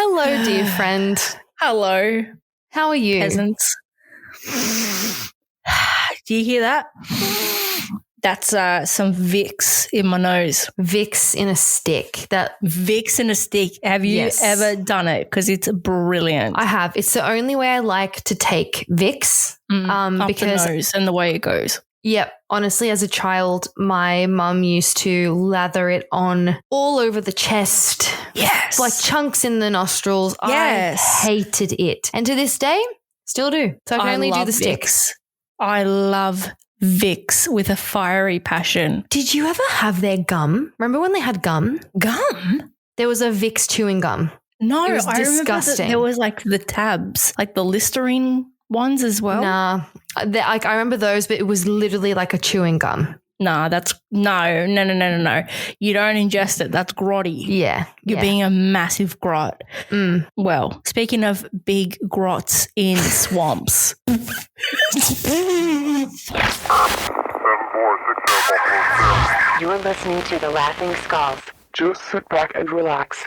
Hello, dear friend. Hello, How are you? peasants. Do you hear that? That's some Vicks in my nose. Vicks in a stick. Vicks in a stick. Have you ever done it? Because it's brilliant. I have. It's the only way I like to take Vicks. Up because the nose and the way it goes. Yep. Honestly, as a child, my mum used to lather it on all over the chest. Yes. Like chunks in the nostrils. Yes. I hated it. And to this day, still do. So I can only do the sticks. I love Vicks with a fiery passion. Did you ever have their gum? Remember when they had gum? Gum? There was a Vicks chewing gum. No, It was I remember disgusting. there was like the tabs, like the Listerine ones as well. Nah. I remember those, but it was literally like a chewing gum. Nah, that's no. You don't ingest it. That's grotty. Yeah. You're being a massive grot. Well, speaking of big grots in swamps. You're listening to The Laughing Skulls. Just sit back and relax.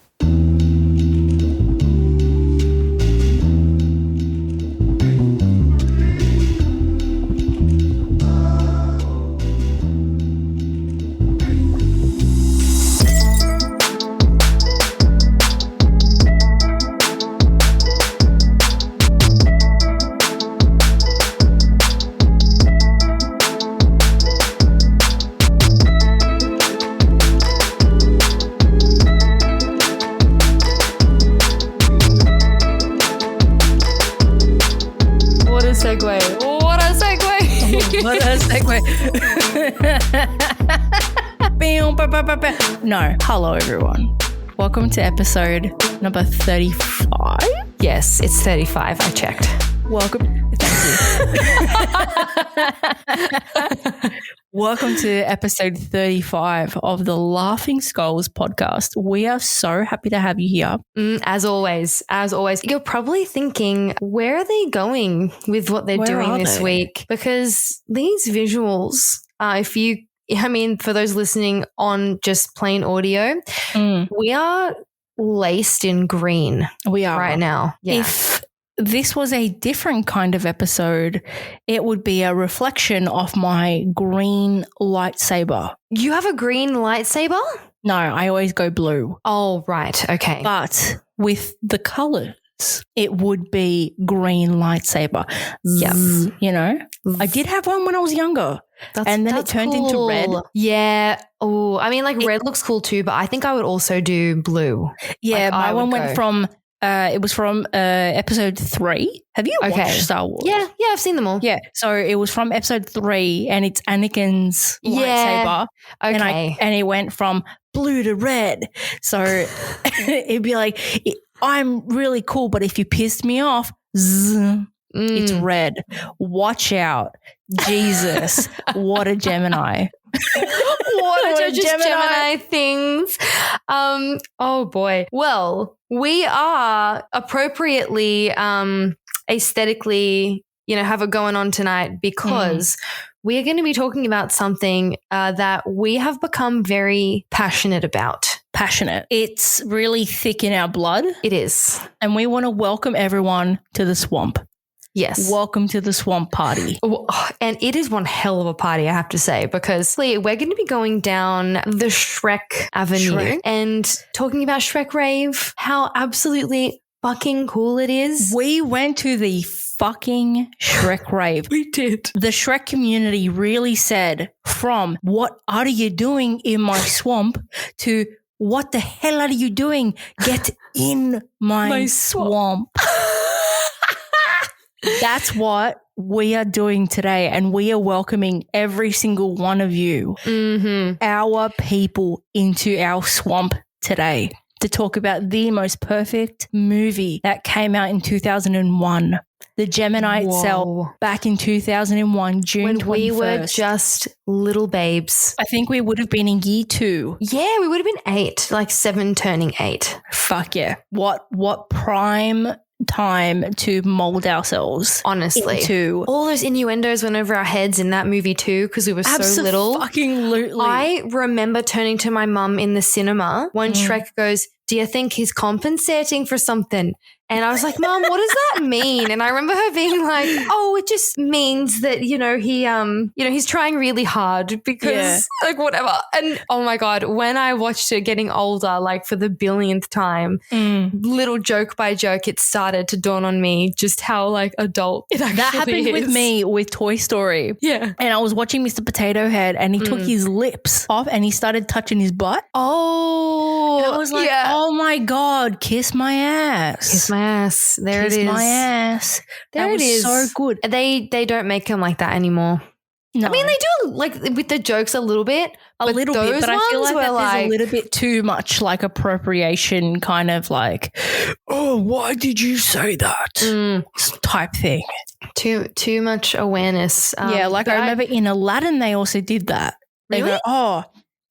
What a segue. No. Hello, everyone. Welcome to episode number 35. Yes, it's 35. I checked. Welcome. Thank you. Welcome to episode 35 of the Laughing Skulls podcast. We are so happy to have you here. As always. You're probably thinking, where are they going with what they're doing this week? Because these visuals, for those listening on just plain audio, we are laced in green. We are right now. Yeah. If this was a different kind of episode, it would be a reflection of my green lightsaber. You have a green lightsaber? No, I always go blue. Oh, right. Okay. But with the colors, it would be green lightsaber. Yep. You know, I did have one when I was younger. And then it turned into red. Yeah. Oh, I mean, red looks cool too, but I think I would also do blue. Yeah, my one went from it was from episode 3. Have you watched Star Wars? Yeah, I've seen them all. Yeah, so it was from episode 3 and it's Anakin's lightsaber. Okay. And it went from blue to red. So it'd be like, I'm really cool, but if you pissed me off, it's red. Watch out. Jesus, what a Gemini. What a Gemini things. Oh boy. Well, we are appropriately aesthetically, have it going on tonight because we are going to be talking about something that we have become very passionate about. It's really thick in our blood. It is. And we want to welcome everyone to the swamp. Yes. Welcome to the swamp party. And it is one hell of a party, I have to say, because we're going to be going down the Shrek Avenue and talking about Shrek Rave, how absolutely fucking cool it is. We went to the fucking Shrek Rave. We did. The Shrek community really said from what are you doing in my swamp to what the hell are you doing? Get in my swamp. That's what we are doing today, and we are welcoming every single one of you, our people, into our swamp today to talk about the most perfect movie that came out in 2001. The Gemini itself, back in 2001, June 21st. When we were just little babes. I think we would have been in year 2. Yeah, we would have been 8, like 7 turning 8. Fuck yeah. What prime time to mold ourselves, honestly, into all those innuendos went over our heads in that movie too because we were so little. Fucking lootly. I remember turning to my mum in the cinema when Shrek goes, do you think he's compensating for something? And I was like, Mom, what does that mean? And I remember her being like, oh, it just means that, he's trying really hard because like whatever. And oh my God, when I watched it getting older, like for the billionth time, little joke by joke, it started to dawn on me just how like adult it actually is. That happened with me with Toy Story. Yeah. And I was watching Mr. Potato Head and he took his lips off and he started touching his butt. Oh. And I was like, oh my God, kiss my ass. Kiss my ass. There Kiss it is. my ass. There it is. So good. They don't make them like that anymore. No. I mean, they do like with the jokes a little bit. But I feel like there's a little bit too much like appropriation kind of like, oh, why did you say that? Type thing. Too much awareness. I remember in Aladdin they also did that. They go, oh,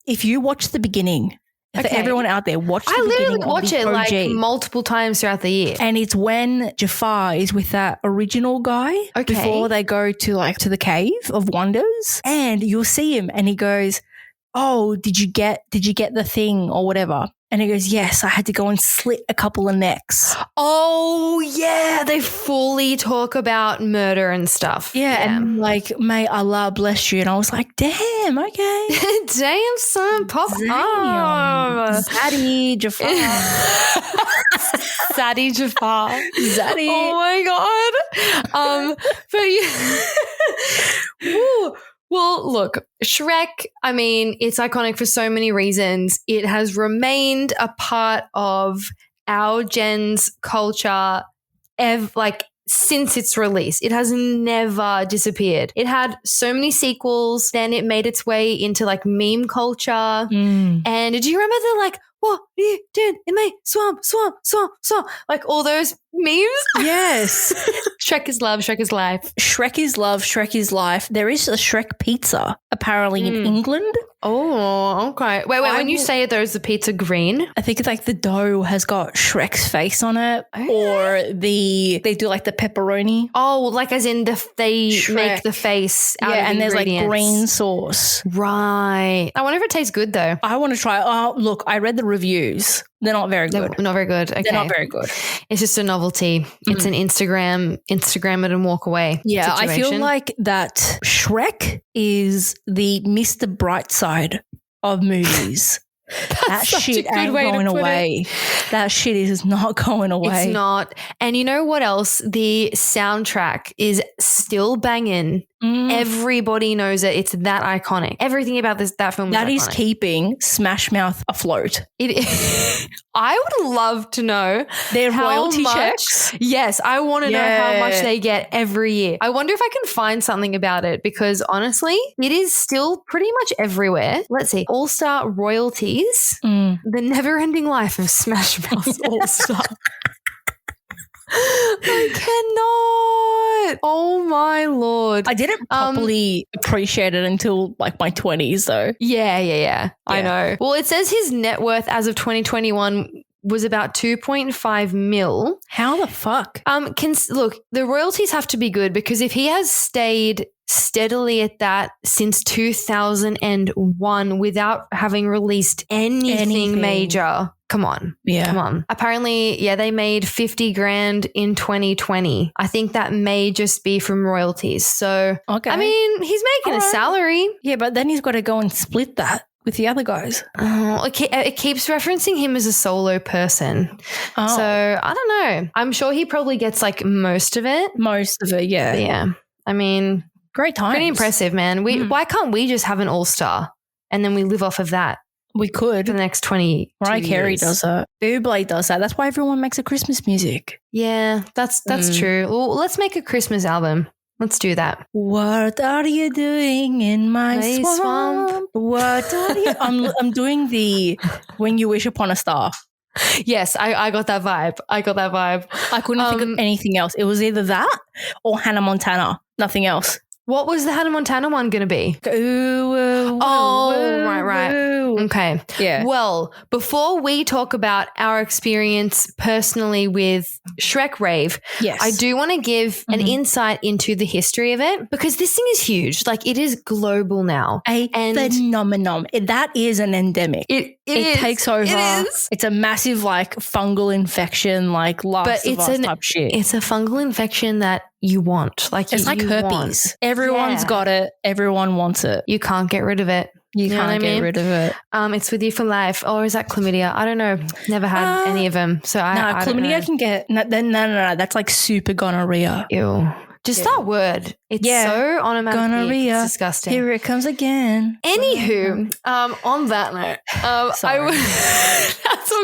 if you watch the beginning, for everyone out there, watch the beginning. I literally watch it like multiple times throughout the year. And it's when Jafar is with that original guy before they go to the Cave of Wonders. And you'll see him and he goes, oh, did you get the thing or whatever? And he goes, yes, I had to go and slit a couple of necks. Oh, yeah. They fully talk about murder and stuff. Yeah. And like, may Allah bless you. And I was like, damn, okay. Damn, son. Pop up. Zaddy Jafar. Zaddy Jafar. Zaddy. Oh, my God. But Woo. Well, look, Shrek, I mean, it's iconic for so many reasons. It has remained a part of our gen's culture since its release. It has never disappeared. It had so many sequels, then it made its way into like meme culture. And did you remember the like, what are you doing in my swamp? Like all those memes? Yes. Shrek is love, Shrek is life. Shrek is love, Shrek is life. There is a Shrek pizza apparently in England. Oh, okay. Wait. When you say it, though, is the pizza green? I think it's like the dough has got Shrek's face on it, or they do like the pepperoni. Oh, like as in they Shrek. make the face out of and there's like ingredients. green sauce. Right. I wonder if it tastes good though. I want to try. Oh, look, I read the reviews. They're not very good. They're not very good. Okay. They're not very good. It's just a novelty. It's an Instagram it and walk away. Yeah, situation. I feel like that Shrek is the Mr. Brightside of movies. That shit ain't going away. That shit is not going away. It's not. And you know what else? The soundtrack is still banging. Everybody knows it. It's that iconic. Everything about that film that is iconic. Keeping Smash Mouth afloat. I would love to know their royalty much, checks. Yes, I want to know how much they get every year. I wonder if I can find something about it because honestly, it is still pretty much everywhere. Let's see. All-Star royalties. The never-ending life of Smash Mouth All-Star. I cannot. Oh my Lord. I didn't properly appreciate it until like my 20s though. Yeah. I know. Well, it says his net worth as of 2021 was about 2.5 mil. How the fuck? Look, the royalties have to be good because if he has stayed steadily at that since 2001 without having released anything major. Come on. Yeah. Come on. Apparently, they made 50 grand in 2020. I think that may just be from royalties. So, okay. I mean, he's making a salary. Yeah, but then he's got to go and split that with the other guys. Oh, it keeps referencing him as a solo person. Oh. So, I don't know. I'm sure he probably gets like most of it. Most of it, yeah. But yeah. I mean, great times. Pretty impressive, man. Why can't we just have an all-star and then we live off of that? We could. For the next 20 Mariah Carey does that. Buble does that. That's why everyone makes a Christmas music. Yeah, that's true. Well, let's make a Christmas album. Let's do that. What are you doing in my swamp? What are you... I'm doing the When You Wish Upon a Star. Yes, I got that vibe. I couldn't think of anything else. It was either that or Hannah Montana. Nothing else. What was the Hannah Montana one going to be? Right. Okay. Yeah. Well, before we talk about our experience personally with Shrek Rave, yes, I do want to give an insight into the history of it because this thing is huge. Like it is global now. A phenomenon. That is an endemic. It It takes over. It is. It's a massive like fungal infection, like Last of Us type shit. It's a fungal infection that you want. Like it's like herpes. Want. Everyone's got it. Everyone wants it. You can't get rid of it. You can't get rid of it. It's with you for life. Or is that chlamydia? I don't know. Never had any of them. So I chlamydia can get no. That's like super gonorrhea. Ew. Just that word. It's so onomatopoeic. Gonorrhea. It's disgusting. Here it comes again. Anywho, on that note, sorry.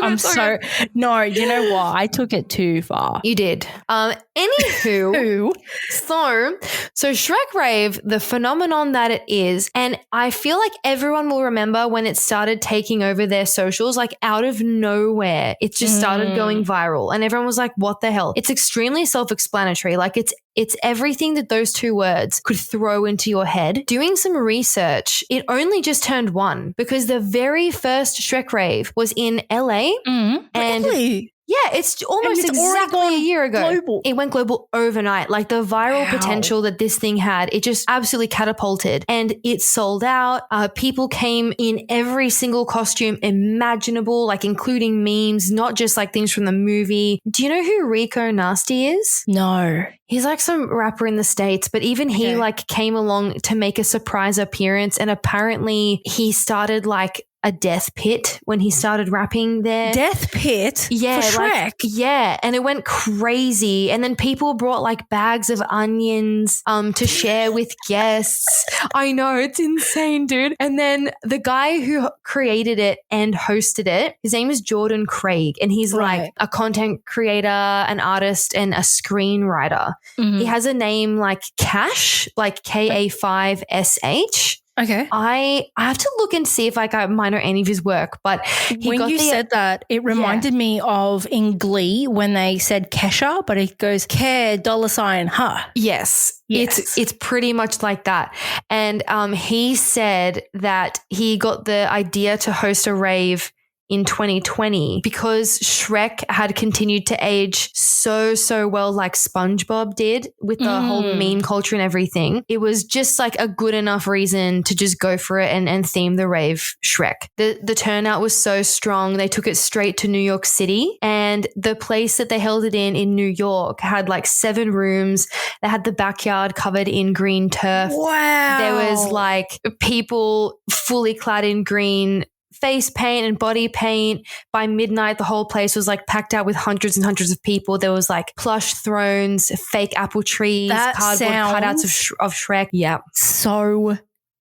I'm so no. You know what? I took it too far. You did. Anywho, so Shrek Rave, the phenomenon that it is, and I feel like everyone will remember when it started taking over their socials, like out of nowhere, it just started going viral, and everyone was like, "What the hell?" It's extremely self-explanatory. Like it's everything that those two words could throw into your head. Doing some research, it only just turned 1 because the very first Shrek Rave was in LA. And really? Yeah, it's almost exactly a year ago. Global. It went global overnight. Like the viral potential that this thing had, it just absolutely catapulted, and it sold out. People came in every single costume imaginable, like including memes, not just like things from the movie. Do you know who Rico Nasty is? No. He's like some rapper in the States, but even he like came along to make a surprise appearance, and apparently he started like a death pit when he started rapping there. Death pit? Yeah. For Shrek? Yeah. And it went crazy. And then people brought like bags of onions to share with guests. I know. It's insane, dude. And then the guy who created it and hosted it, his name is Jordan Craig. And he's like a content creator, an artist, and a screenwriter. He has a name like Cash, like K-A-5-S-H. Okay. I have to look and see if like I might know any of his work, but when you said that, it reminded me of in Glee when they said Kesha, but it goes Care $, huh? Yes. It's pretty much like that. And he said that he got the idea to host a rave in 2020 because Shrek had continued to age so well, like SpongeBob did with the whole meme culture and everything. It was just like a good enough reason to just go for it and theme the rave Shrek. The turnout was so strong. They took it straight to New York City, and the place that they held it in New York had like 7 rooms. They had the backyard covered in green turf. Wow. There was like people fully clad in green face paint and body paint. By midnight, the whole place was like packed out with hundreds and hundreds of people. There was like plush thrones, fake apple trees, cardboard cutouts of Shrek. Yeah. So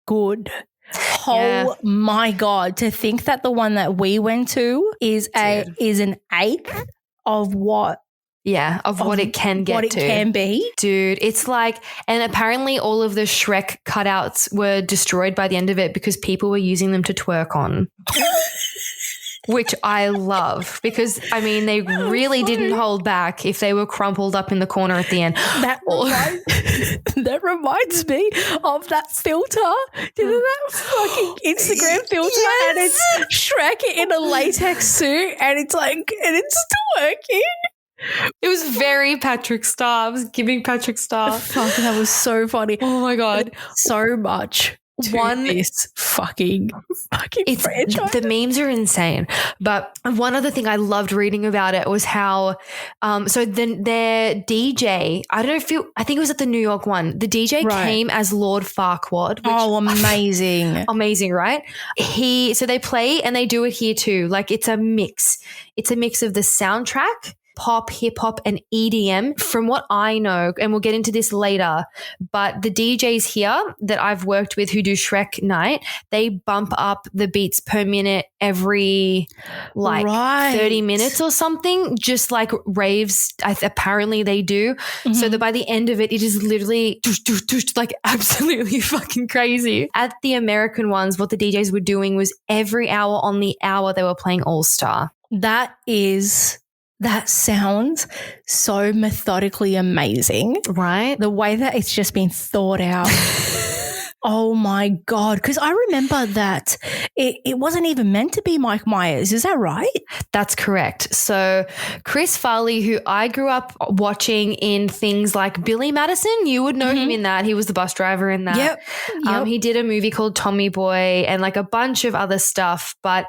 good. Oh my God. To think that the one that we went to is an eighth of what? Yeah, of what it can get to. What it can be. Dude, it's like, and apparently all of the Shrek cutouts were destroyed by the end of it because people were using them to twerk on. Which I love because, I mean, they really didn't hold back if they were crumpled up in the corner at the end. That reminds me of that filter. Didn't that fucking Instagram filter? Yes. And it's Shrek in a latex suit and it's like, and it's twerking. It was very Patrick Star. I was giving Patrick Star. Fuck, that was so funny. Oh my God. So much. This fucking franchise. The memes are insane. But one other thing I loved reading about it was how, so their DJ, I think it was at the New York one. The DJ came as Lord Farquaad. Amazing. Amazing, right? So they play and they do it here too. Like it's a mix. It's a mix of the soundtrack, pop, hip hop, and EDM. From what I know, and we'll get into this later, but the DJs here that I've worked with who do Shrek Night, they bump up the beats per minute every 30 minutes or something, just like raves apparently they do. So that by the end of it, it is literally like absolutely fucking crazy. At the American ones, what the DJs were doing was every hour on the hour they were playing All Star. That sounds so methodically amazing. Right? The way that it's just been thought out. Oh my God. Because I remember that it wasn't even meant to be Mike Myers. Is that right? That's correct. So Chris Farley, who I grew up watching in things like Billy Madison, you would know him in that. He was the bus driver in that. Yep. He did a movie called Tommy Boy and like a bunch of other stuff, but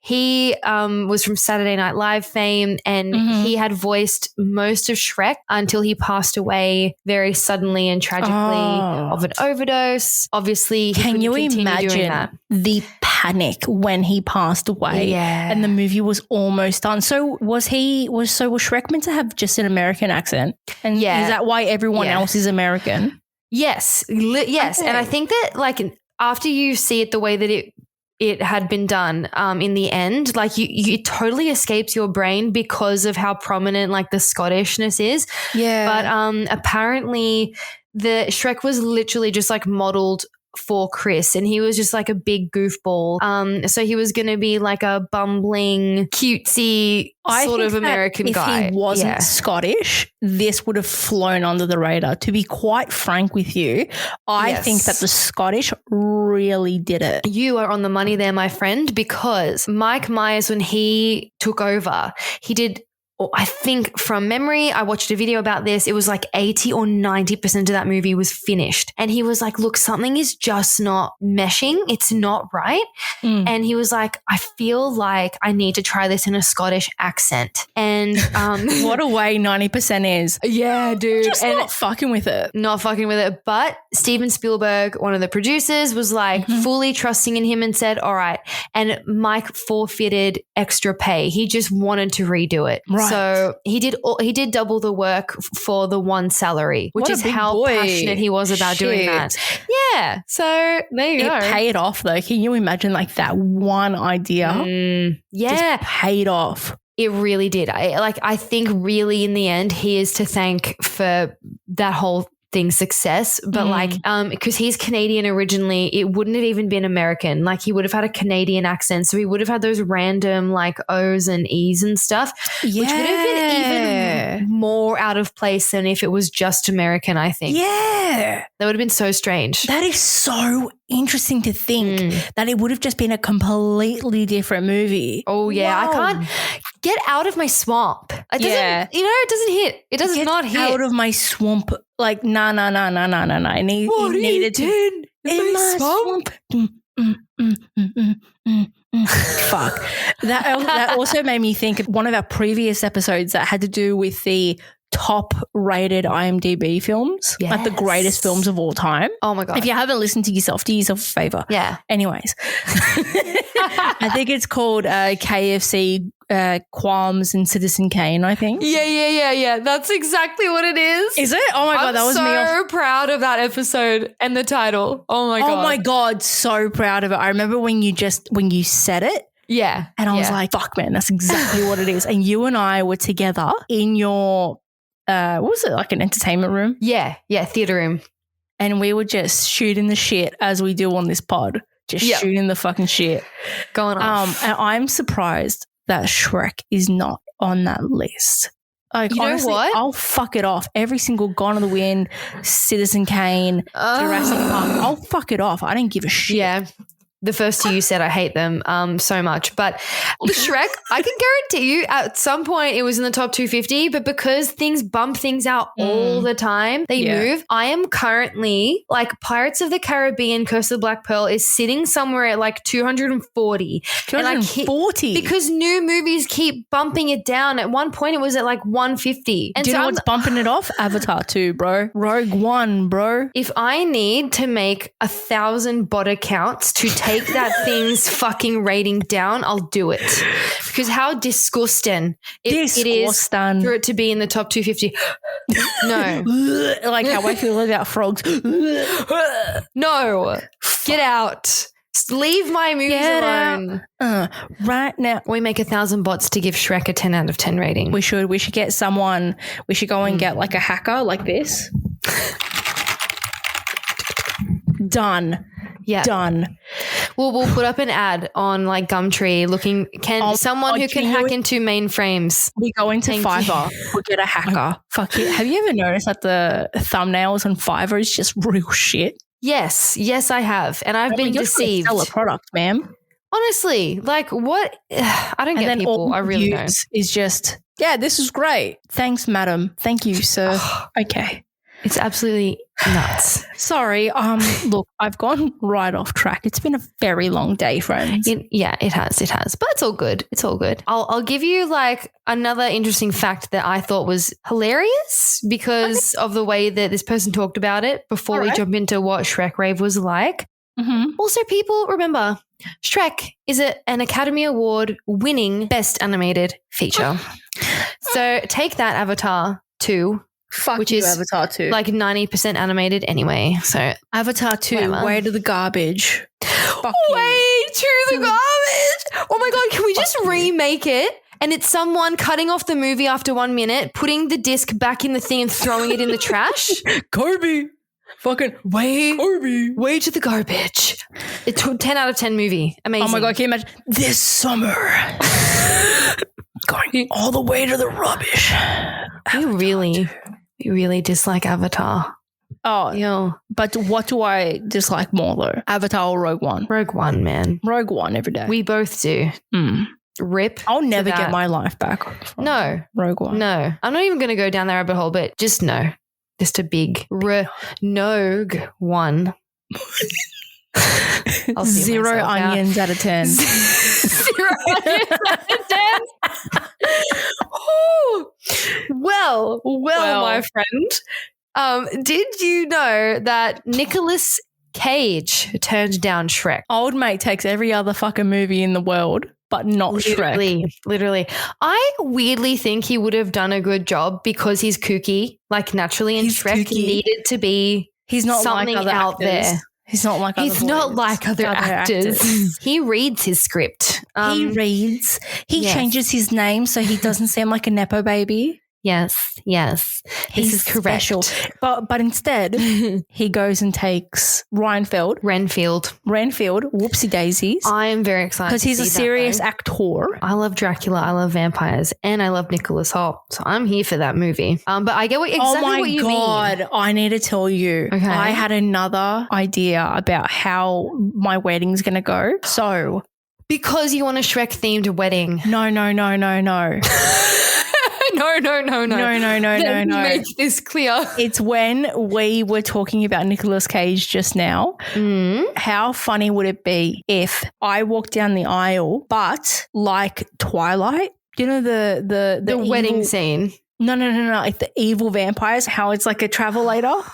He was from Saturday Night Live fame, and he had voiced most of Shrek until he passed away very suddenly and tragically of an overdose. Obviously, can you imagine the panic when he passed away and the movie was almost done? So was Shrek meant to have just an American accent? And is that why everyone else is American? Yes. Yes. Okay. And I think that like after you see it the way that it had been done in the end, like it totally escapes your brain because of how prominent like the Scottishness is. Yeah. But apparently the Shrek was literally just like modeled for Chris, and he was just like a big goofball. So he was going to be like a bumbling, cutesy sort of American guy. If he wasn't Scottish, this would have flown under the radar. To be quite frank with you, I think that the Scottish really did it. You are on the money there, my friend, because Mike Myers, when he took over, he did, I think from memory, I watched a video about this. It was like 80 or 90% of that movie was finished. And he was like, look, something is just not meshing. It's not right. And he was like, I feel like I need to try this in a Scottish accent. And what a way 90% is. Yeah, dude. Just not fucking with it. Not fucking with it. But Steven Spielberg, one of the producers, was like fully trusting in him and said, all right. And Mike forfeited extra pay. He just wanted to redo it. Right. So he did double the work for the one salary, which is how passionate he was about doing that. Yeah. So there you go. It paid off though. Can you imagine like that one idea? Just paid off. It really did. I think really in the end he is to thank for that whole thing's success, but because he's Canadian originally, it wouldn't have even been American. Like he would have had a Canadian accent, so he would have had those random like O's and E's and stuff, which would have been even more out of place than if it was just American, I think. Yeah. That would have been so strange. That is so interesting to think that it would have just been a completely different movie. Oh yeah. Wow. I can't get out of my swamp. It doesn't, it doesn't hit. It does not hit. Out of my swamp. Like, nah. It needed in my swamp. Fuck. That also made me think of one of our previous episodes that had to do with the top rated IMDb films, like the greatest films of all time. Oh my God. If you haven't listened to yourself, do yourself a favor. Yeah. Anyways, I think it's called KFC, Qualms and Citizen Kane, I think. Yeah. That's exactly what it is. Is it? Oh my God, that was me. I'm so proud of that episode and the title. Oh my God. Oh my God, so proud of it. I remember when you said it. Yeah. And I was like, fuck man, that's exactly what it is. And you and I were together in your what was it, like an entertainment room? Yeah, theater room. And we were just shooting the shit as we do on this pod. Just shooting the fucking shit. Going off. And I'm surprised that Shrek is not on that list. Like, you honestly, know what? I'll fuck it off. Every single Gone with the Wind, Citizen Kane, Jurassic Park, I'll fuck it off. I don't give a shit. Yeah. The first two you said, I hate them so much. But Shrek, I can guarantee you at some point it was in the top 250, but because things bump things out all the time, they move. I am currently like Pirates of the Caribbean, Curse of the Black Pearl is sitting somewhere at like 240. 240? Because new movies keep bumping it down. At one point it was at like 150. And do you know what's bumping it off? Avatar 2, bro. Rogue One, bro. If I need to make 1,000 bot accounts to take that thing's fucking rating down, I'll do it. Because how disgusting it is for it to be in the top 250. No. Like how I feel about frogs. No. Get out. Leave my movies alone. Right now. We make 1,000 bots to give Shrek a 10 out of 10 rating. We should get someone. We should go and get like a hacker like this. Done. Yeah. Done. We'll put up an ad on like Gumtree looking, someone who can hack into mainframes. We go into Fiverr. We'll get a hacker. Fuck it. Have you ever noticed that the thumbnails on Fiverr is just real shit? Yes, I have. And I've been deceived. Sell a product, ma'am. Honestly, like what? I don't get people. I really don't. Is just, this is great. Thanks, madam. Thank you, sir. Okay. It's absolutely nuts. Sorry. Look, I've gone right off track. It's been a very long day, friends. It has. But it's all good. I'll give you like another interesting fact that I thought was hilarious because of the way that this person talked about it before we jump into what Shrek Rave was like. Mm-hmm. Also, people remember Shrek is an Academy Award winning Best Animated Feature. So take that, Avatar 2. Which is Avatar 2. Like 90% animated anyway. So Avatar 2, whatever. Way to the Garbage. Way to the garbage. Oh my God, can we just remake it? And it's someone cutting off the movie after 1 minute, putting the disc back in the thing and throwing it in the trash. Kobe. Fucking way to the garbage. It's a 10 out of 10 movie. Amazing. Oh my God, can you imagine? This summer. Going all the way to the rubbish. You really dislike Avatar. Oh, yeah. But what do I dislike more though? Avatar or Rogue One? Rogue One, man. Rogue One every day. We both do. Rip. I'll never get my life back. No. Rogue One. No. I'm not even going to go down the rabbit hole, but just no. Just a big Rogue One. 0 onions out of 10. 0 onions out of 10. Oh, well, my friend. Did you know that Nicolas Cage turned down Shrek? Old mate takes every other fucking movie in the world, but not Shrek. Literally. I weirdly think he would have done a good job because he's kooky, like naturally, and Shrek needed to be something like other out actors. there. He's not like other actors. He reads his script. He reads. He changes his name so he doesn't sound like a Nepo baby. Yes. This is correct. Special. But instead, he goes and takes Renfield. Whoopsie daisies. I am very excited because he's a serious actor. I love Dracula. I love vampires, and I love Nicholas Hoult. So I'm here for that movie. But I get what you mean. Oh my God! I need to tell you. Okay. I had another idea about how my wedding's going to go. So because you want a Shrek themed wedding? No. No. Make this clear. It's when we were talking about Nicolas Cage just now. How funny would it be if I walked down the aisle, but like Twilight, you know the wedding scene? No, like the evil vampires. How it's like a travelator.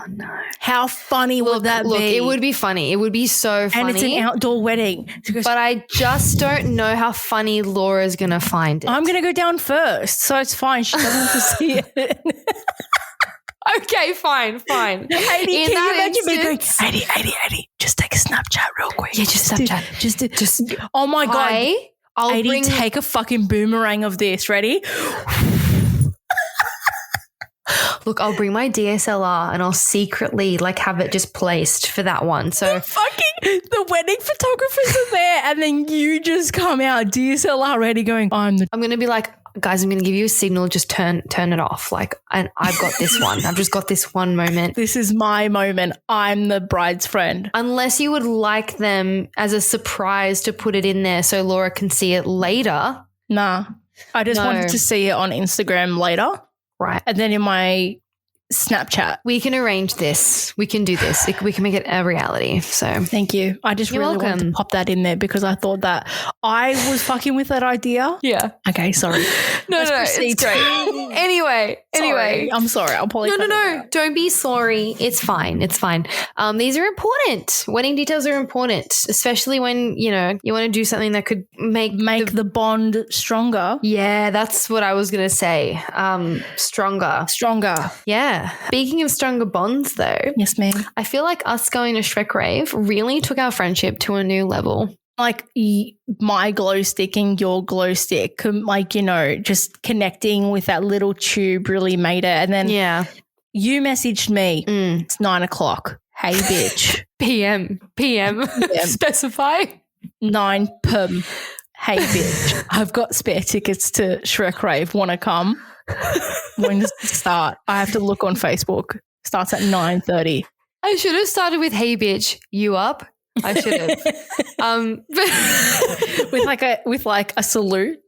No. How funny would that be? It would be funny. It would be so funny. And it's an outdoor wedding. But I just don't know how funny Laura's going to find it. I'm going to go down first, so it's fine. She doesn't have to see it. Okay, fine. Heidi, can you imagine me going, Heidi, just take a Snapchat real quick. Yeah, just Snapchat. Just oh my God. I'll Heidi, take a fucking boomerang of this. Ready? Look, I'll bring my DSLR and I'll secretly have it just placed for that one. So the wedding photographers are there and then you just come out DSLR ready going, I'm going to be like, guys, I'm going to give you a signal. Just turn it off. And I've got this one. I've just got this one moment. This is my moment. I'm the bride's friend. Unless you would like them as a surprise to put it in there so Laura can see it later. Nah, I just wanted to see it on Instagram later. Right. And then in my Snapchat. We can arrange this. We can do this. We can make it a reality. So thank you. I just really wanted to pop that in there because I thought that I was fucking with that idea. Yeah. Okay, sorry. No, it's great. Anyway. I'm sorry. I'll probably No. Don't be sorry. It's fine. These are important. Wedding details are important, especially when, you want to do something that could make the bond stronger. Yeah, that's what I was going to say. Stronger. Yeah. Speaking of stronger bonds, though. Yes, ma'am. I feel like us going to Shrek Rave really took our friendship to a new level. Like my glow stick and your glow stick, just connecting with that little tube really made it. And then you messaged me. It's 9:00. Hey, bitch. PM. Specify. 9 p.m. Hey, bitch. I've got spare tickets to Shrek Rave. Want to come? When does it start? I have to look on Facebook. Starts at 9:30. I should have started with "Hey bitch, you up?" I should have. with like a salute.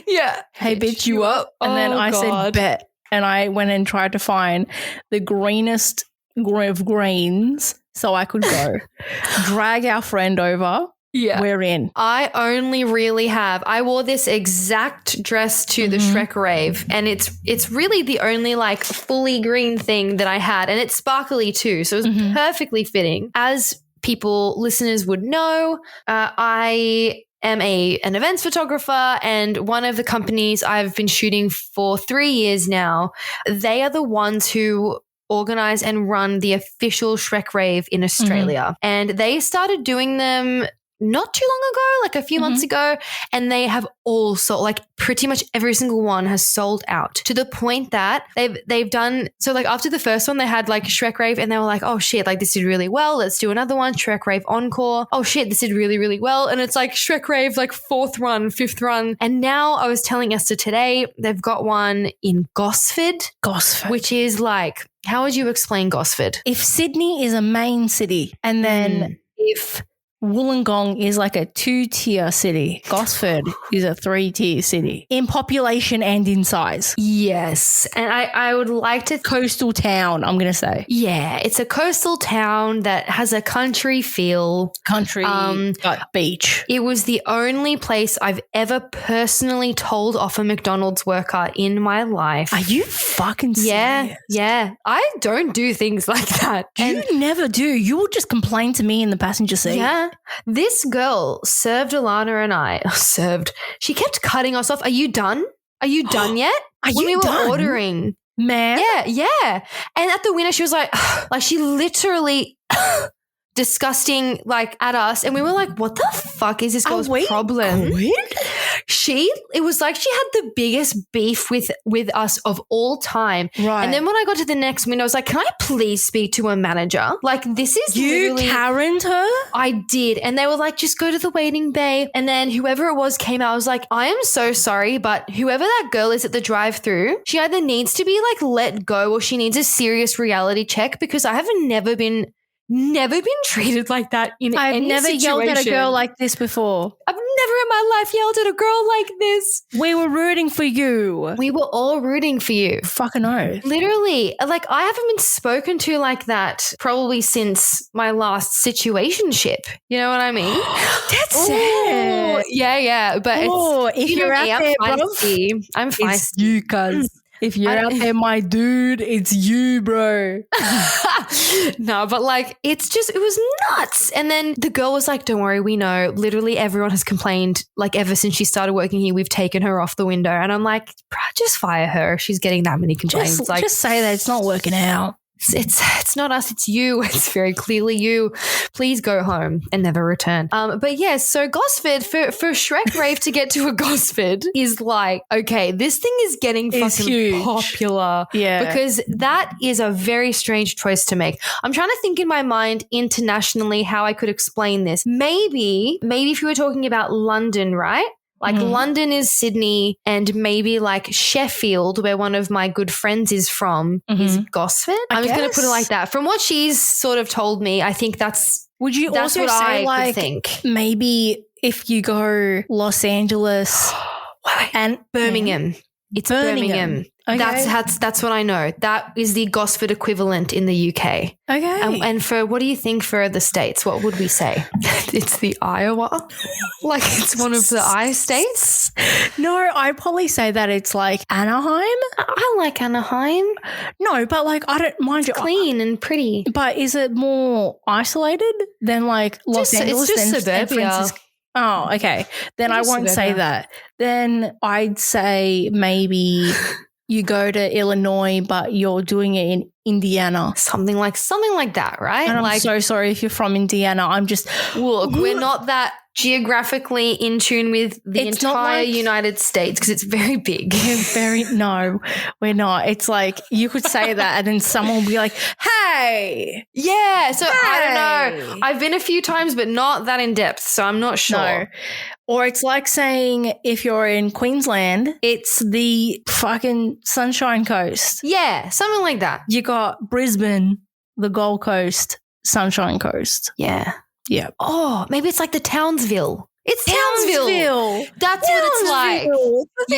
Yeah. Hey bitch, you up? And then I said bet. and I went and tried to find the greenest of greens so I could go. Drag our friend over. Yeah. We're in. I only really have, I wore this exact dress to the Shrek Rave, and it's really the only like fully green thing that I had, and it's sparkly too, so it was perfectly fitting. As listeners would know, I am an events photographer, and one of the companies I've been shooting for 3 years now, they are the ones who organize and run the official Shrek Rave in Australia. And they started doing them not too long ago, like a few months ago, and they have all sold, like pretty much every single one has sold out, to the point that they've done, so like after the first one they had like Shrek Rave, and they were like, oh shit, like this did really well, let's do another one, Shrek Rave Encore, oh shit, this did really, really well, and it's like Shrek Rave like 4th run, 5th run, and now I was telling Esther today, they've got one in Gosford, which is like, how would you explain Gosford? If Sydney is a main city, and then if Wollongong is like a 2-tier city, Gosford is a 3-tier city in population and in size. Yes. And I would like to... Coastal town, I'm going to say. Yeah. It's a coastal town that has a country feel. Got beach. It was the only place I've ever personally told off a McDonald's worker in my life. Are you fucking serious? Yeah. I don't do things like that. You never do. You will just complain to me in the passenger seat. Yeah. This girl served Alana and I. She kept cutting us off. Are you done? Are you done yet? We were ordering. Ma'am? Yeah. And at the window, she was like she literally disgusting like at us, and we were like, what the fuck is this girl's problem? It was like she had the biggest beef with us of all time. Right. And then when I got to the next window, I was like, can I please speak to a manager? Like, this is literally... You Karen'd her? I did. And they were like, just go to the waiting bay. And then whoever it was came out. I was like, I am so sorry, but whoever that girl is at the drive-thru, she either needs to be like let go, or she needs a serious reality check, because I have never been treated like that in any situation. I've never yelled at a girl like this before. I've never in my life yelled at a girl like this. We were rooting for you. We were all rooting for you. Fucking oath. Literally. Like, I haven't been spoken to like that probably since my last situationship. You know what I mean? That's sad. Yeah. But if you're out there, bro, I'm feisty. It's you, cuz. If you're out there, my dude, it's you, bro. No, but like, it was nuts. And then the girl was like, don't worry, we know. Literally everyone has complained, like ever since she started working here, we've taken her off the window. And I'm like, just fire her. She's getting that many complaints. Just say that it's not working out. It's not us, it's you. It's very clearly you. Please go home and never return. But yeah, so Gosford, for Shrek Rave to get to a Gosford is like, okay, this thing is getting fucking huge. Popular. Yeah. Because that is a very strange choice to make. I'm trying to think in my mind internationally how I could explain this. Maybe if you were talking about London, right? Like London is Sydney, and maybe like Sheffield, where one of my good friends is from, is Gosford. I'm just going to put it like that. From what she's sort of told me, I think that's Would you that's also what say I like could think. Maybe if you go Los Angeles and Birmingham. It's Birmingham. Okay. That's what I know. That is the Gosford equivalent in the UK. Okay. And for what do you think for the states? What would we say? It's the Iowa? Like it's one of the I states? No, I'd probably say that it's like Anaheim. I like Anaheim. No, but like I don't mind it's clean and pretty. But is it more isolated than like Los Angeles? It's just suburbia. Oh, okay. Then I won't say that. Then I'd say maybe you go to Illinois, but you're doing it in Indiana. Something like that, right? And I'm so sorry if you're from Indiana. I'm just... Look, we're not that geographically in tune with the entire United States because it's very big. No, we're not. It's like you could say that and then someone will be like, hey. Yeah, so I don't know. I've been a few times, but not that in depth, so I'm not sure. No. Or it's like saying if you're in Queensland, it's the fucking Sunshine Coast. Yeah, something like that. You got Brisbane, the Gold Coast, Sunshine Coast. Yeah. Yeah. Oh, maybe it's like the Townsville. It's Townsville. That's what it's like.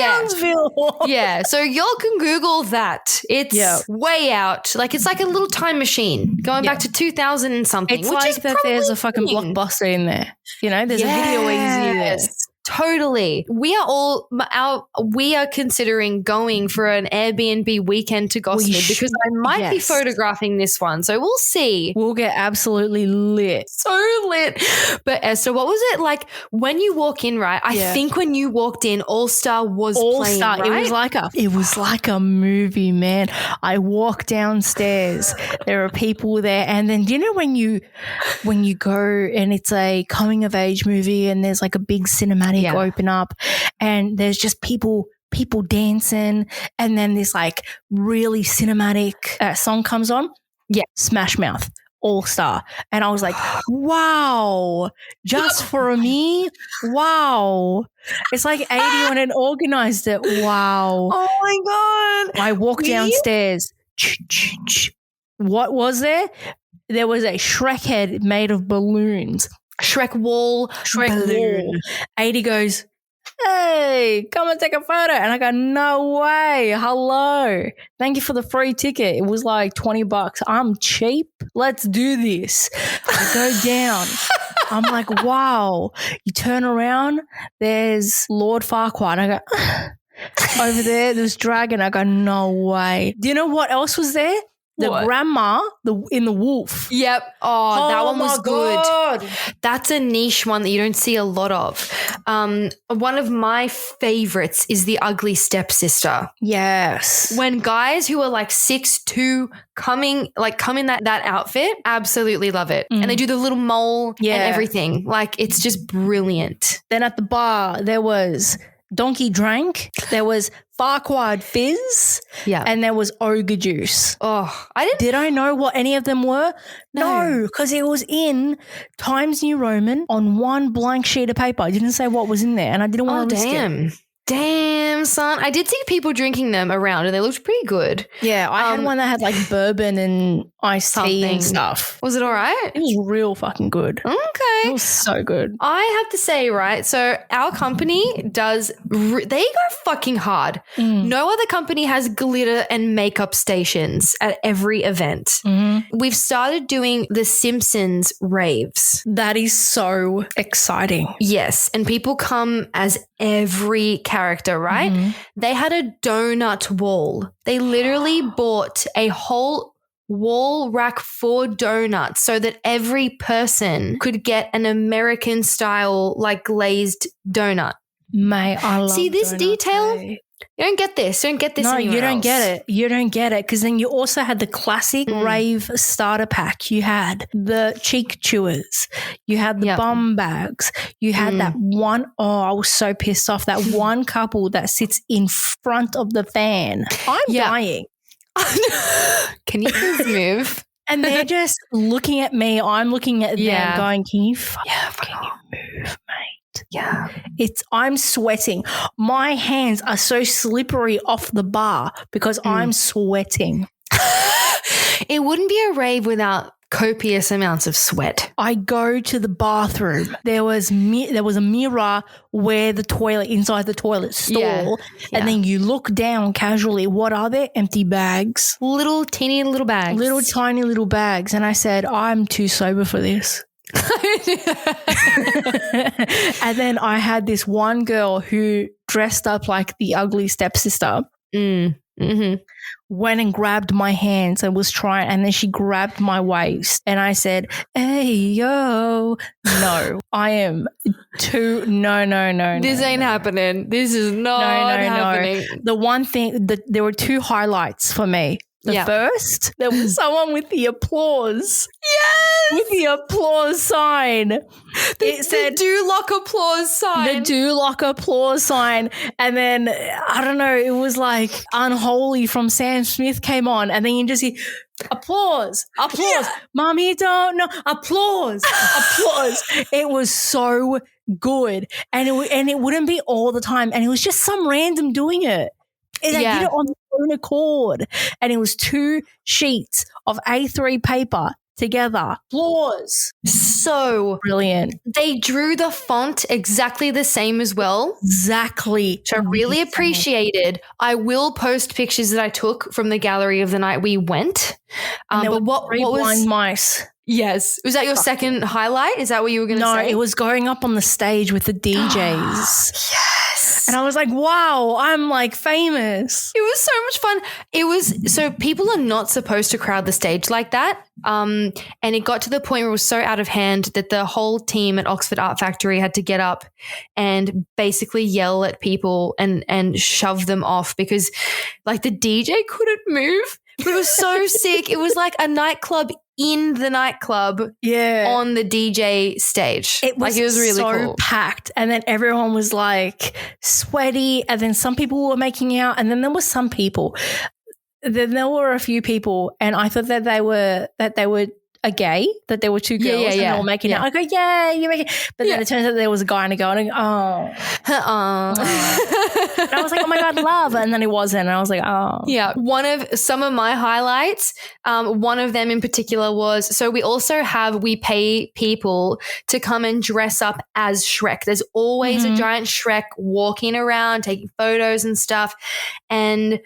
Townsville. Yeah. So y'all can Google that. It's way out. Like it's like a little time machine going back to 2000 and something. It's like that there's a fucking Blockbuster in there. You know, there's a video easy there. Totally. We are considering going for an Airbnb weekend to Gosford because I might be photographing this one. So we'll see. We'll get absolutely lit. So lit. But Esther, what was it like when you walk in, right? I think when you walked in, All Star was playing, right? It was like a movie, man. I walk downstairs. There are people there. And then, do you know when you go and it's a coming of age movie and there's like a big cinematic open up and there's just people dancing and then this like really cinematic song comes on. Yeah. Smash Mouth, All Star. And I was like, wow, just for me? Wow. It's like 81 and organized it. Wow. Oh my God. I walked downstairs. What was there? There was a Shrek head made of balloons. Shrek wall. 80 goes, hey, come and take a photo. And I go, no way. Hello. Thank you for the free ticket. It was like $20. I'm cheap. Let's do this. I go down. I'm like, wow. You turn around. There's Lord Farquaad. I go, over there's Dragon. I go, no way. Do you know what else was there? The grandma in the wolf. Yep. Oh, that one was God. good. That's a niche one that you don't see a lot of. One of my favorites is the ugly stepsister. Yes. When guys who are like 6'2" come in that outfit, absolutely love it. And they do the little mole and everything. Like it's just brilliant. Then at the bar, there was Donkey Drank. There was Farquaad Fizz. Yeah. And there was Ogre Juice. Oh, Did I know what any of them were? No, because it was in Times New Roman on one blank sheet of paper. I didn't say what was in there and I didn't want to risk it. Damn, son. I did see people drinking them around and they looked pretty good. Yeah, I had one that had like bourbon and iced tea and stuff. Was it all right? It was real fucking good. Okay. It was so good. I have to say, right, so our company does, they go fucking hard. No other company has glitter and makeup stations at every event. We've started doing the Simpsons raves. That is so exciting. Yes, and people come as every character, right? They had a donut wall. They literally bought a whole wall rack for donuts so that every person could get an American style like glazed donut. Mate, I love See this detail? Day. You don't get this. You don't get this No, anywhere you don't else. get it. You don't get it because then you also had the classic Rave starter pack. You had the cheek chewers. You had the bum bags. You had that one. Oh, I was so pissed off. That one couple that sits in front of the fan. I'm dying. Can you please move? And they're just looking at me. I'm looking at them going, can you fucking move, mate? Yeah. I'm sweating. My hands are so slippery off the bar because I'm sweating. It wouldn't be a rave without copious amounts of sweat. I go to the bathroom. There was a mirror where the toilet, inside the toilet stall, and then you look down casually. What are there? Empty bags. Little teeny little bags. Little tiny little bags. And I said, I'm too sober for this. And then I had this one girl who dressed up like the ugly stepsister. Went and grabbed my hands and was trying, and then she grabbed my waist and I said, hey, yo, no, I am too, no. This ain't happening. This is not happening. The one thing, there were two highlights for me. The first, there was someone with the applause. Yes! With the applause sign. It said, do lock applause sign. The do lock applause sign. And then, I don't know, it was like Unholy from Sam Smith came on. And then you just hear, applause. Mommy, don't know. Applause. It was so good. And it wouldn't be all the time. And it was just some random doing it. And they did it on their own accord. And it was 2 sheets of A3 paper together. Applause. So Brilliant. they drew the font exactly the same as well. Exactly. Which I really appreciated. I will post pictures that I took from the gallery of the night we went. But what was blind mice? Yes. Was that your second highlight? Is that what you were going to say? No, it was going up on the stage with the DJs. Yes. And I was like, wow, I'm like famous. It was so much fun. So people are not supposed to crowd the stage like that. And it got to the point where it was so out of hand that the whole team at Oxford Art Factory had to get up and basically yell at people and shove them off because like the DJ couldn't move. But it was so sick. It was like a nightclub in the nightclub on the DJ stage. It was really so cool. packed. And then everyone was like sweaty. And then some people were making out. And then there were some people. Then there were a few people. And I thought that they were gay, that there were two girls and they were making out. I go, yeah, you're making. But then it turns out there was a guy and a girl. And I go, and I was like, oh my God, love. And then it wasn't. And I was like, oh. Yeah. One of some of my highlights, one of them in particular was, so we pay people to come and dress up as Shrek. There's always a giant Shrek walking around, taking photos and stuff. And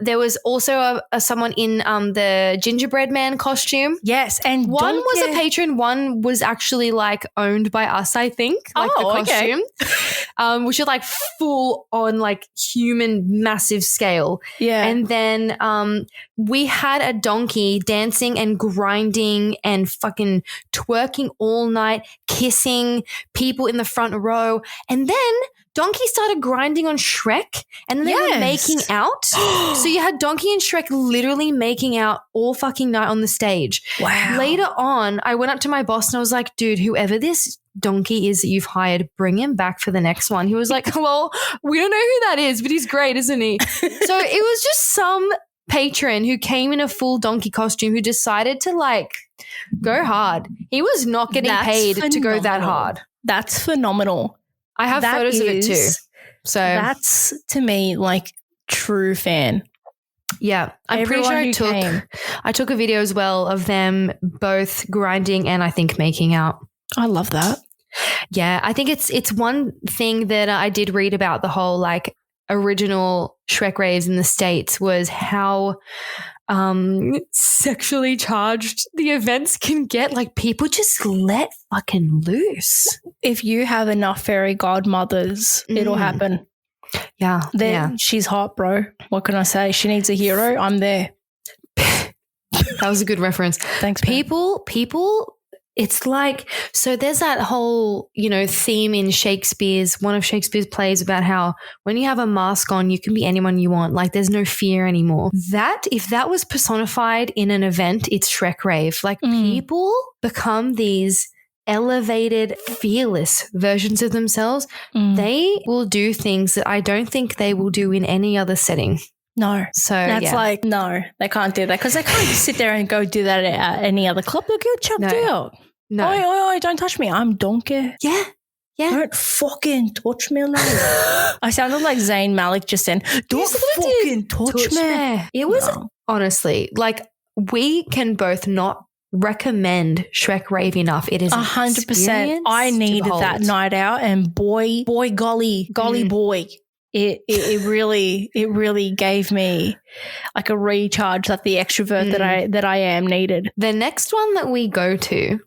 there was also someone in the gingerbread man costume. Yes, and one was a patron, one was actually like owned by us, I think. Like the costume, which is like full on like human massive scale. Yeah, and then we had a donkey dancing and grinding and fucking twerking all night, kissing people in the front row, and then Donkey started grinding on Shrek and they were making out. So you had Donkey and Shrek literally making out all fucking night on the stage. Wow. Later on, I went up to my boss and I was like, dude, whoever this donkey is that you've hired, bring him back for the next one. He was like, well, we don't know who that is, but he's great, isn't he? So it was just some patron who came in a full donkey costume who decided to like go hard. He was not getting paid to go that hard. That's phenomenal. I have photos of it too. So that's to me like true fan. Yeah. I'm pretty sure I took a video as well of them both grinding and I think making out. I love that. Yeah. I think it's one thing that I did read about the whole like original Shrek raves in the States was how sexually charged the events can get. Like people just let fucking loose. If you have enough fairy godmothers, it'll happen. Yeah. She's hot, bro. What can I say? She needs a hero. I'm there. That was a good reference. Thanks. People, it's like, so there's that whole, theme in one of Shakespeare's plays about how when you have a mask on, you can be anyone you want. Like there's no fear anymore. If that was personified in an event, it's Shrek Rave. Like people become these elevated, fearless versions of themselves. They will do things that I don't think they will do in any other setting. No. So that's like, no, they can't do that because they can't sit there and go do that at any other club. They'll get chucked out. No. Oi, don't touch me. I'm donkey. Yeah. Don't fucking touch me. I sounded like Zayn Malik just then. Don't fucking touch me. It was honestly like we can both not recommend Shrek Rave enough. It is 100%. I needed that night out and boy, golly boy. It really gave me like a recharge, like the extrovert that I am needed. The next one that we go to,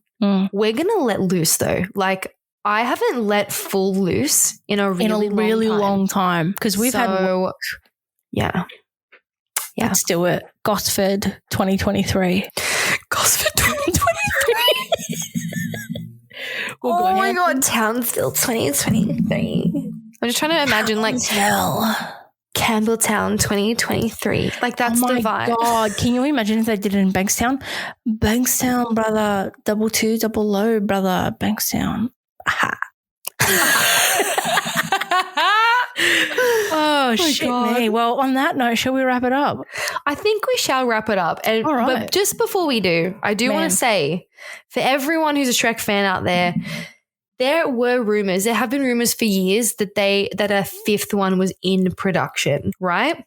we're gonna let loose though. Like I haven't let full loose in a really long time because we've had work. Yeah. Let's do it. Gosford 2023. Gosford 2023. Oh my God, Townsville 2023. I'm just trying to imagine like Campbelltown 2023. Like that's the vibe. Oh my God. Can you imagine if they did it in Bankstown? Bankstown, brother. 2200, brother. Bankstown. Oh shit me. Well, on that note, shall we wrap it up? I think we shall wrap it up. And all right. But just before we do, I do want to say for everyone who's a Shrek fan out there, there were rumors. There have been rumors for years that a fifth one was in production, right?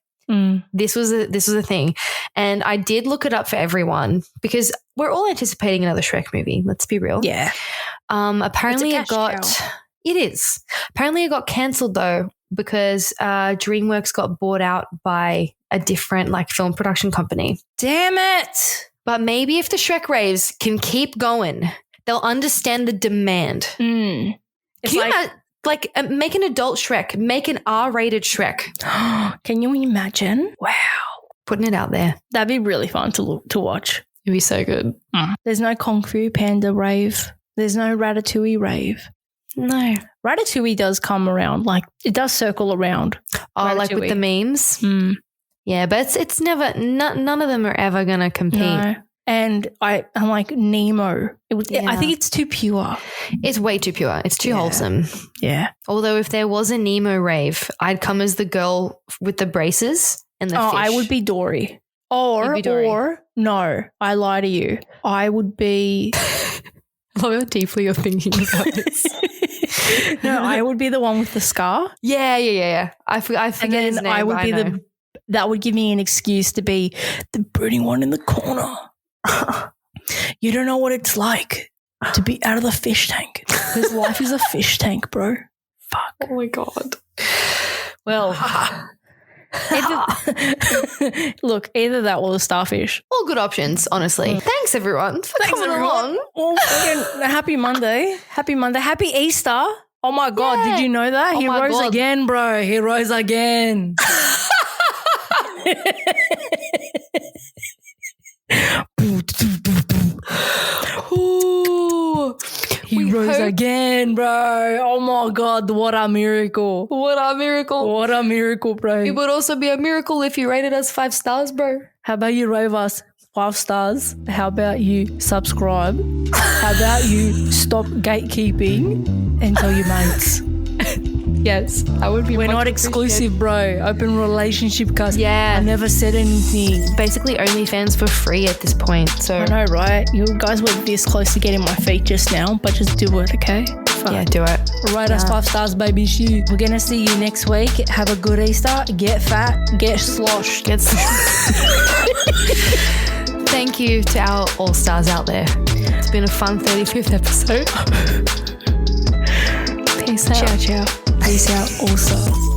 This was a thing. And I did look it up for everyone because we're all anticipating another Shrek movie. Let's be real. Yeah. Apparently it got cancelled though because DreamWorks got bought out by a different like film production company. Damn it. But maybe if the Shrek Raves can keep going, they'll understand the demand. It's like make an adult Shrek, make an R-rated Shrek. Can you imagine? Wow. Putting it out there. That'd be really fun to watch. It'd be so good. There's no Kung Fu Panda rave. There's no Ratatouille rave. No. Ratatouille does come around. Like, it does circle around. Oh, like with the memes? Yeah, but it's never, none of them are ever going to compete. No. And I'm like, Nemo. I think it's too pure. It's way too pure. It's too wholesome. Yeah. Although if there was a Nemo rave, I'd come as the girl with the braces and the fish. I would be Dory. Or no, I lie to you. I would be. I love how deeply you're thinking about this. No, I would be the one with the scar. Yeah. I forget his name. I would be that would give me an excuse to be the brooding one in the corner. You don't know what it's like to be out of the fish tank. Because life is a fish tank, bro. Fuck. Oh my God. Well, either that or the starfish. All good options, honestly. Thanks, everyone, for coming along. Well, happy Monday. Happy Monday. Happy Easter. Oh, my God. Did you know that? He rose again, bro. He rose again. He rose again, bro. Oh my God, what a miracle. What a miracle. What a miracle, bro. It would also be a miracle if you rated us 5 stars, bro. How about you rate us 5 stars? How about you subscribe? How about you stop gatekeeping and tell your mates? Yes, I would be. We're not exclusive, bro. Open relationship, cuz. Yeah. I never said anything. Basically OnlyFans for free at this point. So I know, right? You guys were this close to getting my feet just now, but just do it, okay? Fuck. Yeah, do it. Rate us 5 stars, baby. Shit. We're gonna see you next week. Have a good Easter. Get fat. Get sloshed. Thank you to our all-stars out there. It's been a fun 35th episode. Peace out. Ciao. Peace out also.